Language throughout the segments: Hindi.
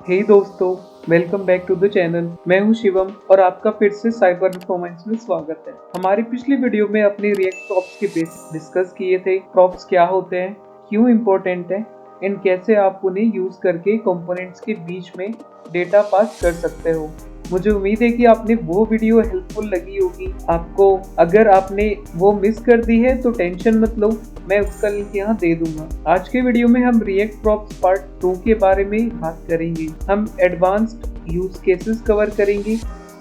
हे दोस्तों, welcome back to the channel. मैं हूं शिवम और आपका फिर से साइबर परफॉर्मेंस में स्वागत है। हमारी पिछली वीडियो में अपने रिएक्ट प्रॉप्स के बेसिक्स डिस्कस किए थे। प्रॉप्स क्या होते हैं, क्यों इम्पोर्टेंट है एंड कैसे आप उन्हें यूज करके कंपोनेंट्स के बीच में डेटा पास कर सकते हो। मुझे उम्मीद है कि आपने वो वीडियो हेल्पफुल लगी होगी आपको। अगर आपने वो मिस कर दी है तो टेंशन मत लो, मैं उसका लिंक यहाँ दे दूंगा। आज के वीडियो में हम रिएक्ट प्रॉप्स पार्ट 2 के बारे में बात करेंगे। हम एडवांस्ड यूज केसेस कवर करेंगे,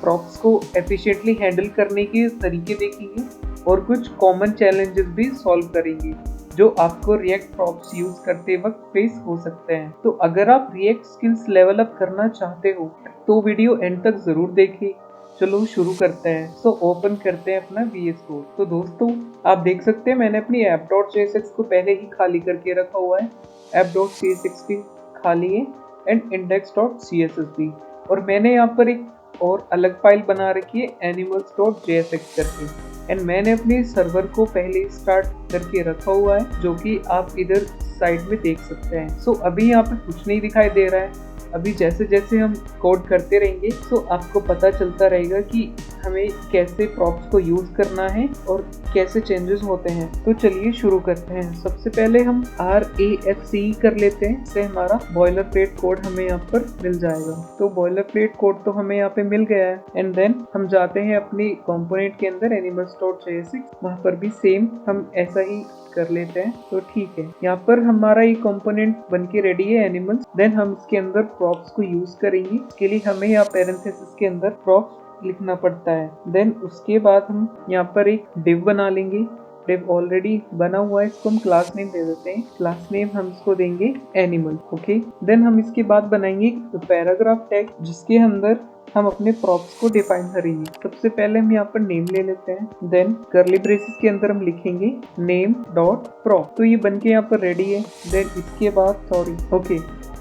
प्रॉप्स को एफिशिएंटली हैंडल करने के तरीके देखेंगे और कुछ कॉमन चैलेंजेस भी सॉल्व करेंगे जो आपको रिएक्ट प्रॉप्स यूज करते वक्त फेस हो सकते हैं। तो अगर आप रिएक्ट स्किल्स लेवल अप करना चाहते हो तो वीडियो एंड तक जरूर देखें। चलो शुरू करते हैं। सो ओपन करते हैं अपना VS कोड। तो दोस्तों आप देख सकते हैं मैंने अपनी app.csx को पहले ही खाली करके रखा हुआ है। app.csx भी खाली है एंड index.css भी। और मैंने यहाँ पर एक और अलग फाइल बना रखी है animals.jsx करके। एंड मैंने अपने सर्वर को पहले स्टार्ट करके रखा हुआ है जो कि आप इधर साइड में देख सकते हैं। सो अभी यहाँ पे कुछ नहीं दिखाई दे रहा है। अभी जैसे जैसे हम कोड करते रहेंगे तो आपको पता चलता रहेगा कि हमें कैसे प्रॉप्स को यूज करना है और कैसे चेंजेस होते हैं। तो चलिए शुरू करते हैं। सबसे पहले हम RAFC कर लेते हैं, इससे हमारा बॉयलर प्लेट कोड हमें यहाँ पर मिल जाएगा। तो बॉयलर प्लेट कोड तो हमें यहाँ पे मिल गया है। एंड देन हम जाते हैं अपनी कंपोनेंट के अंदर animals.jsx, वहाँ पर भी सेम हम ऐसा ही कर लेते हैं। तो ठीक है, यहाँ पर हमारा ये कंपोनेंट बनके रेडी है एनिमल्स। देन हम इसके अंदर प्रॉप्स को यूज करेंगे। इसके लिए हमें यहाँ पैरेंथेसिस के अंदर प्रॉप्स लिखना पड़ता है। देन उसके बाद हम यहाँ पर एक डिव बना लेंगे। डिव ऑलरेडी बना हुआ है, इसको हम क्लास नेम दे देते हैं। क्लास नेम हम इसको देंगे एनिमल। ओके, देन हम इसके बाद बनाएंगे पैराग्राफ टैग जिसके अंदर हम अपने प्रॉप्स को डिफाइन करेंगे। सबसे पहले हम यहाँ पर नेम ले लेते हैं। देन करली ब्रेसेस के अंदर हम लिखेंगे नेम डॉट प्रॉप। तो ये बनके यहाँ पर रेडी है। देन इसके बाद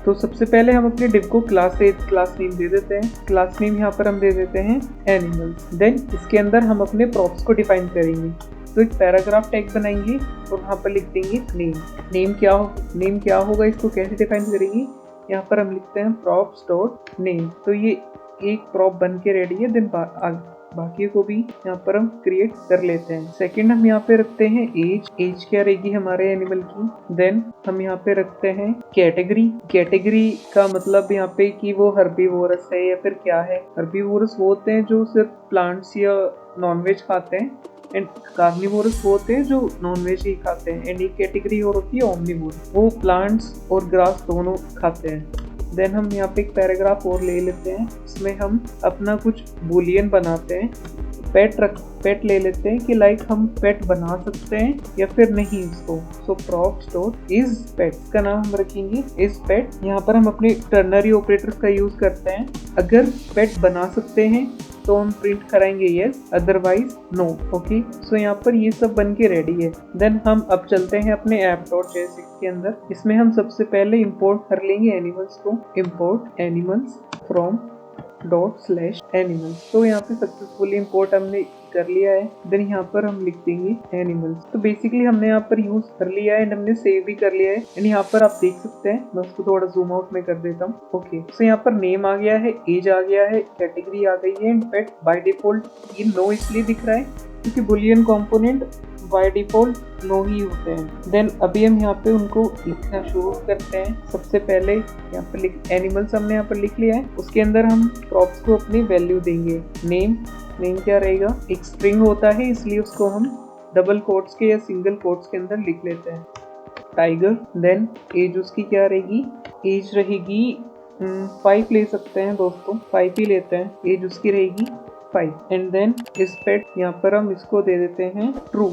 तो सबसे पहले हम अपने डिव को क्लास नेम दे देते हैं। क्लास नेम यहाँ पर हम दे देते हैं एनिमल्स। देन इसके अंदर हम अपने प्रॉप्स को डिफाइन करेंगे। तो एक पैराग्राफ टैग बनाएंगे और वहाँ पर लिख देंगे नेम क्या होगा, इसको कैसे डिफाइन करेंगे। यहाँ पर हम लिखते हैं प्रॉप्स डॉट नेम। तो ये एक प्रॉप बन के रेडी है। देन बाकी को भी यहाँ पर हम क्रिएट कर लेते हैं। सेकंड हम यहाँ पे रखते हैं एज क्या रहेगी हमारे एनिमल की। देन हम यहाँ पे रखते हैं कैटेगरी का मतलब यहाँ पे कि वो हर्बीवोरस है या फिर क्या है। हर्बीवोरस वो होते हैं जो सिर्फ प्लांट्स या नॉनवेज खाते हैं एंड कार्निवोरस वो होते हैं जो नॉनवेज ही खाते हैं। एंड एक कैटेगरी और होती है ओमनिवोरस, वो प्लांट्स और ग्रास दोनों खाते हैं। देन हम यहाँ पे एक पैराग्राफ और ले लेते हैं, इसमें हम अपना कुछ बुलियन बनाते हैं। पेट ले लेते हैं कि लाइक हम पेट बना सकते हैं या फिर नहीं इसको। सो प्रॉप्स डॉट इज पेट का नाम हम रखेंगे इज पेट। यहाँ पर हम अपने टर्नरी ऑपरेटर्स का यूज करते हैं। अगर पेट बना सकते हैं तो हम प्रिंट कराएंगे यस, अदरवाइज नो। ओके, सो यहाँ पर ये सब बन के रेडी है। देन हम अब चलते हैं अपने app.jsx के अंदर। इसमें हम सबसे पहले इंपोर्ट कर लेंगे एनिमल्स को। Import animals from ./animals। तो यहाँ पे सक्सेसफुली इंपोर्ट हमने कर लिया है। देन यहाँ पर हम लिख देंगे एनिमल्स। तो बेसिकली हमने यहाँ पर यूज कर लिया है एंड हमने सेव भी कर लिया है। एंड यहाँ पर आप देख सकते हैं, मैं उसको थोड़ा जूम आउट में कर देता हूँ। ओके, तो यहाँ पर नेम आ गया है, एज आ गया है, कैटेगरी आ गई है एंड पेट बाय डिफॉल्ट ये नो इसलिए दिख रहा है क्योंकि boolean component by default no ही होते हैं। देन अभी हम यहाँ पे उनको लिखना शुरू करते हैं। सबसे पहले यहाँ पर एनिमल्स हमने यहाँ पर लिख लिया है। उसके अंदर हम प्रॉप्स को अपनी वैल्यू देंगे। नेम क्या रहेगा, एक स्ट्रिंग होता है इसलिए उसको हम डबल कोट्स के या सिंगल कोट्स के अंदर लिख लेते हैं, टाइगर। देन एज उसकी क्या रहेगी, एज रहेगी 5 ले सकते हैं दोस्तों, 5 ही लेते हैं। एज उसकी रहेगी 5। एंड देन इस पेट यहाँ पर हम इसको दे देते हैं ट्रू।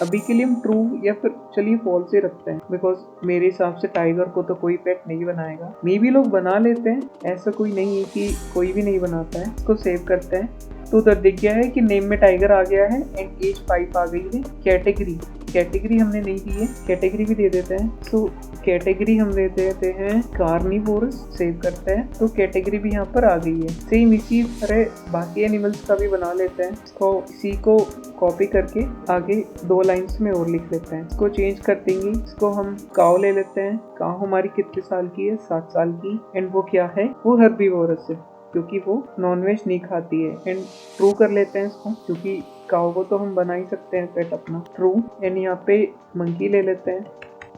अभी के लिए हम ट्रू या फिर चलिए फॉल्स ही रखते हैं बिकॉज मेरे हिसाब से टाइगर को तो कोई पेट नहीं बनाएगा। मे भी लोग बना लेते हैं, ऐसा कोई नहीं है कि कोई भी नहीं बनाता है। इसको सेव करते हैं। तो उधर दिख गया है कि नेम में टाइगर आ गया है एंड एज 5 आ गई है। कैटेगरी हमने नहीं दी है, कैटेगरी भी दे देते हैं। सो कैटेगरी हम दे देते हैं कार्निवोरस, सेव करते हैं तो कैटेगरी भी यहाँ पर आ गई है। सेम इसी तरह बाकी एनिमल्स का भी बना लेते हैं। तो इसी को कॉपी करके आगे 2 लाइन्स में और लिख लेते हैं। इसको चेंज कर देंगे। इसको हम काऊ ले लेते हैं। काऊ हमारी कितने साल की है? 7 साल की। एंड वो क्या है? वो हर्बीवोरस है क्योंकि वो नॉनवेज नहीं खाती है। एंड ट्रू कर लेते हैं इसको क्योंकि काऊ को तो हम बना ही सकते हैं पेट अपना। ट्रू। एंड यहाँ पे मंकी ले लेते हैं।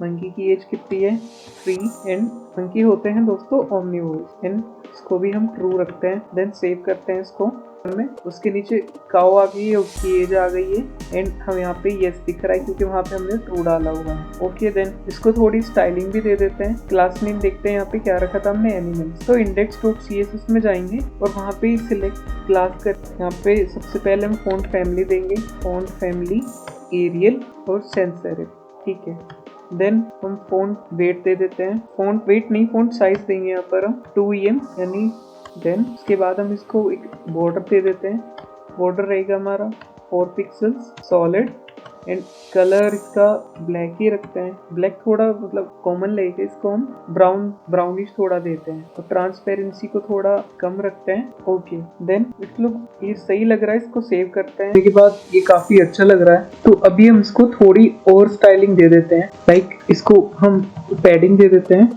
मंकी की एज कितनी है? 3। एंड मंकी होते हैं दोस्तों ओमनिवोरस। एंड इसको भी हम ट्रू रखते हैं। देन सेव करते हैं इसको में। उसके नीचे काऊ आ गई है, उसकी एज आ गई है। एंड हम यहाँ पे यस दिख रहा है क्योंकि वहाँ पे हमने ट्रू डाला हुआ है। ओके, देन इसको थोड़ी स्टाइलिंग भी दे देते हैं। क्लास नेम देखते हैं यहाँ पे क्या रखा था हमने? एनिमल्स। तो index.css में जाएंगे और वहाँ पे सिलेक्ट क्लास कर, यहाँ पे सबसे पहले हम फॉन्ट फैमिली देंगे। फॉन्ट फैमिली एरियल और सैंस सेरिफ। ठीक है। देन हम फॉन्ट वेट दे देते हैं। फॉन्ट वेट नहीं, फॉन्ट साइज देंगे यहाँ पर हम 2em यानी। देन उसके बाद हम इसको एक बॉर्डर दे देते हैं। बॉर्डर रहेगा हमारा 4 पिक्सल्स सॉलिड। एंड कलर इसका ब्लैक ही रखते हैं। ब्लैक थोड़ा मतलब कॉमन लगेगा, इसको हम ब्राउनिश थोड़ा देते हैं। तो ट्रांसपेरेंसी को थोड़ा कम रखते हैं। ओके, देन इस लोग ये सही लग रहा है, इसको सेव करते हैं। इसके बाद ये काफी अच्छा लग रहा है तो अभी हम इसको थोड़ी और स्टाइलिंग दे देते हैं। लाइक इसको हम पैडिंग दे देते हैं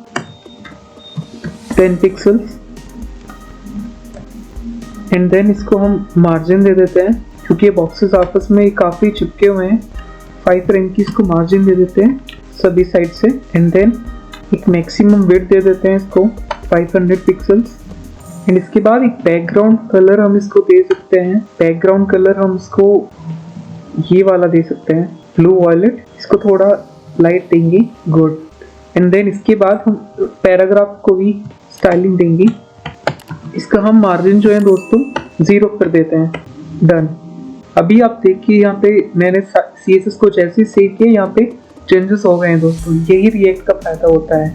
10 पिक्सल्स। एंड देन इसको हम मार्जिन दे देते हैं क्योंकि ये बॉक्सेस आपस में काफी चिपके हुए हैं। 5 रैंक की इसको मार्जिन दे देते हैं सभी साइड से। एंड देन एक मैक्सिमम विड्थ दे देते हैं इसको 500 पिक्सल्स। एंड इसके बाद एक बैकग्राउंड कलर हम इसको दे सकते हैं। बैकग्राउंड कलर हम इसको ये वाला दे सकते हैं, ब्लू वॉयलेट। इसको थोड़ा लाइट देंगे। गुड। एंड देन इसके बाद हम पैराग्राफ को भी स्टाइलिंग देंगे। इसका हम मार्जिन जो है दोस्तों 0 कर देते हैं। डन। अभी आप देखिए यहाँ पे मैंने CSS को जैसे सेव किया यहाँ पे चेंजेस हो गए हैं दोस्तों। यही रिएक्ट का फायदा होता है।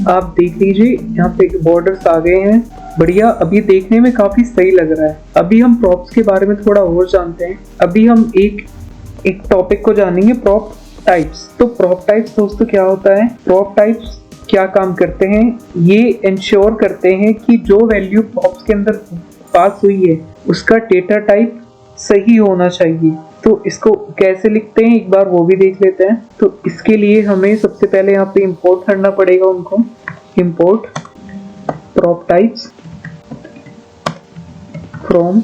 आप देख लीजिए यहाँ पे बॉर्डर्स आ गए हैं। बढ़िया, अभी देखने में काफी सही लग रहा है। अभी हम प्रॉप्स के बारे में थोड़ा और जानते हैं। अभी हम एक टॉपिक को जानेंगे, प्रॉप टाइप्स। तो प्रॉप टाइप्स दोस्तों क्या होता है? प्रॉप टाइप्स क्या काम करते हैं? ये इंश्योर करते हैं कि जो वैल्यू प्रॉप्स के अंदर पास हुई है उसका डेटा टाइप सही होना चाहिए। तो इसको कैसे लिखते हैं एक बार वो भी देख लेते हैं। तो इसके लिए हमें सबसे पहले यहाँ पे इंपोर्ट करना पड़ेगा उनको। Import prop types from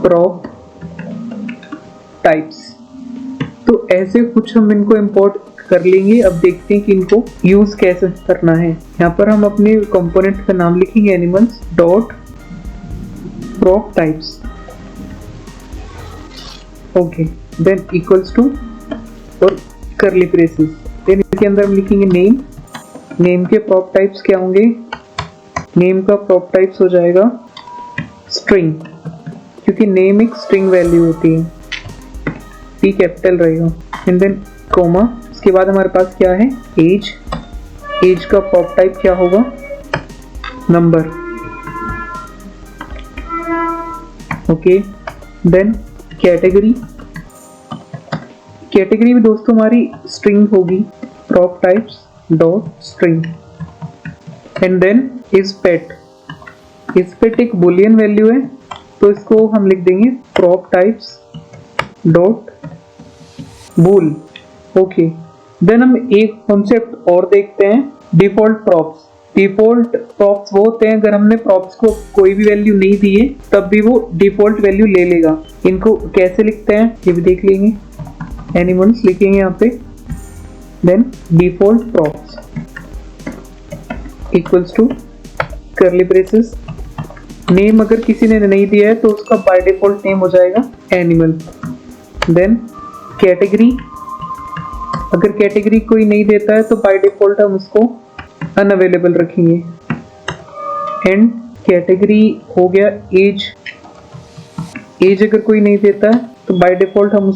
prop types. तो ऐसे कुछ हम इनको इंपोर्ट कर लेंगे। अब देखते हैं कि इनको यूज कैसे करना है। यहाँ पर हम अपने कंपोनेंट का नाम लिखेंगे animals dot prop types. Okay, then equals to और करली ब्रेसेस। देन इसके अंदर हम लिखेंगे नेम। नेम के प्रॉप टाइप्स क्या होंगे? नेम का प्रॉप टाइप्स हो जाएगा स्ट्रिंग, क्योंकि नेम एक स्ट्रिंग वैल्यू होती है। पी कैपिटल रहेगा। And then comma. इसके बाद हमारे पास क्या है? एज। एज का प्रॉप टाइप क्या होगा? Number. Okay, then category. Category भी दोस्तों हमारी स्ट्रिंग होगी। Prop types dot string. And then is pet. Is pet एक बुलियन वैल्यू है तो इसको हम लिख देंगे prop types dot bool. Okay, then हम एक कॉन्सेप्ट और देखते हैं, डिफॉल्ट प्रॉप्स। डिफॉल्ट प्रॉप्स वो होते हैं अगर हमने प्रॉप्स को कोई भी वैल्यू नहीं दी है तब भी वो डिफॉल्ट वैल्यू ले लेगा। इनको कैसे लिखते हैं ये भी देख लेंगे। एनिमल्स लिखेंगे यहाँ पे। Then default props equals to curly braces. Name अगर किसी ने नहीं दिया है तो उसका बाय डिफॉल्ट नेम हो जाएगा एनिमल। देन कैटेगरी, अगर कैटेगरी कोई नहीं देता है तो बाय डिफॉल्ट हम उसको अनअवेलेबल रखेंगे। एंड कैटेगरी हो गया एज। एज अगर कोई नहीं देता है तो बाय डिफॉल्ट हम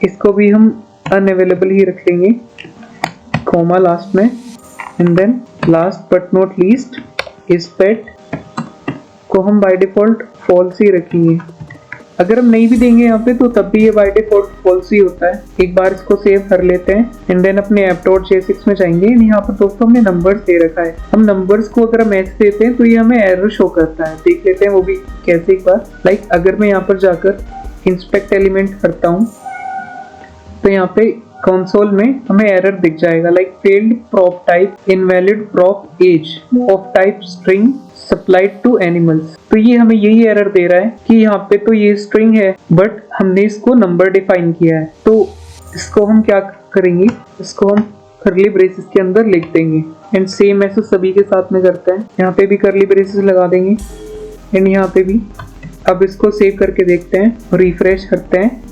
इसको भी हम अनअवेलेबल ही रख लेंगे, कॉमा लास्ट में। And then last but not least is pet को हम बाय डिफॉल्ट फॉल्स ही रखेंगे। अगर हम नहीं भी देंगे यहाँ पे तो तब भी ये बाय डिफॉल्ट फॉल्स ही होता है। एक बार इसको सेव कर लेते हैं एंड देन अपने app.js6 में जाएंगे। यहाँ पर दोस्तों हमने नंबर्स दे रखा है। हम नंबर्स को अगर हम ऐसे देते हैं तो ये हमें एरर शो करता है। देख लेते हैं वो भी कैसे एक बार। लाइक अगर मैं यहाँ पर जाकर इंस्पेक्ट एलिमेंट करता हूँ तो यहाँ पे कंसोल में हमें एरर दिख जाएगा, like failed prop type, invalid prop age of type string supplied to animals. तो ये हमें यही एरर दे रहा है कि यहाँ पे तो ये स्ट्रिंग है बट हमने इसको नंबर डिफाइन किया है। तो इसको हम क्या करेंगे, इसको हम कर्ली ब्रेसेस के अंदर लिख देंगे एंड सेम ऐसे सभी के साथ में करते हैं। यहाँ पे भी कर्ली ब्रेसेस लगा देंगे एंड यहाँ पे भी। अब इसको सेव करके देखते हैं, रिफ्रेश करते हैं।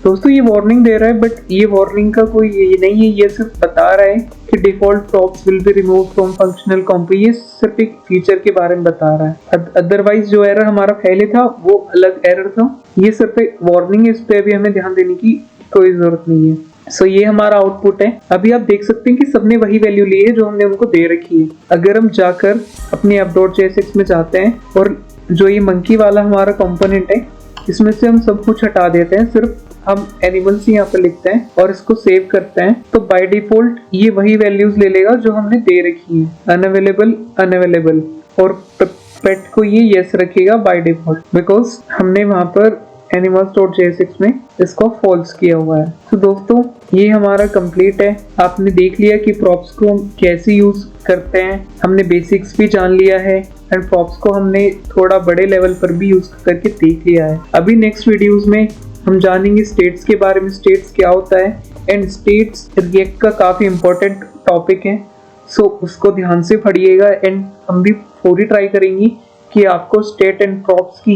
दोस्तों ये वार्निंग दे रहा है बट ये वार्निंग का कोई ये नहीं है, ये सिर्फ बता रहा है कि default props will be remove from functional comp. ये सिर्फ एक फीचर के बारे में बता रहा है। अदरवाइज जो एरर हमारा पहले था वो अलग एरर था। ये सिर्फ एक वार्निंग है, इस पे भी हमें ध्यान देने की कोई जरूरत नहीं है। सो ये हमारा आउटपुट है। अभी आप देख सकते हैं कि सबने वही वैल्यू ली है जो हमने उनको दे रखी है। अगर हम जाकर अपने app.js6 में जाते हैं और जो ये मंकी वाला हमारा कंपोनेंट है इसमें से हम सब कुछ हटा देते हैं, सिर्फ हम एनिमल्स यहाँ पे लिखते हैं और इसको सेव करते हैं, तो बाय डिफॉल्ट ये वही वैल्यूज ले लेगा जो हमने दे रखी है, अनअवेलेबल अनअवेलेबल, और पेट को ये यस रखेगा बाय डिफॉल्ट बिकॉज हमने वहां पर animals.js6 में इसको फॉल्स किया हुआ है। तो दोस्तों ये हमारा कंप्लीट है। आपने देख लिया कि प्रॉप्स को हम कैसे यूज करते हैं, हमने बेसिक्स भी जान लिया है एंड प्रॉप्स को हमने थोड़ा बड़े लेवल पर भी यूज करके देख लिया है। अभी नेक्स्ट वीडियोस में हम जानेंगे स्टेट्स के बारे में, स्टेट्स क्या होता है एंड स्टेट्स रिएक्ट का काफी इंपॉर्टेंट टॉपिक है। सो उसको ध्यान से पढ़िएगा एंड हम भी पूरी ट्राई करेंगे कि आपको स्टेट एंड प्रॉप्स की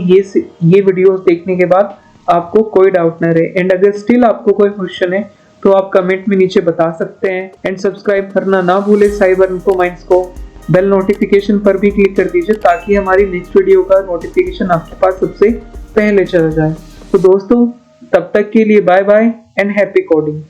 ये वीडियोस देखने के बाद आपको कोई डाउट ना रहे। एंड अगर स्टिल आपको कोई क्वेश्चन है तो आप कमेंट में नीचे बता सकते हैं एंड सब्सक्राइब करना ना भूले साइबर इन्फो माइंड्स को। बेल नोटिफिकेशन पर भी क्लिक कर दीजिए ताकि हमारी नेक्स्ट वीडियो का नोटिफिकेशन आपके पास सबसे पहले चला जाए। तो दोस्तों तब तक के लिए bye bye and happy coding.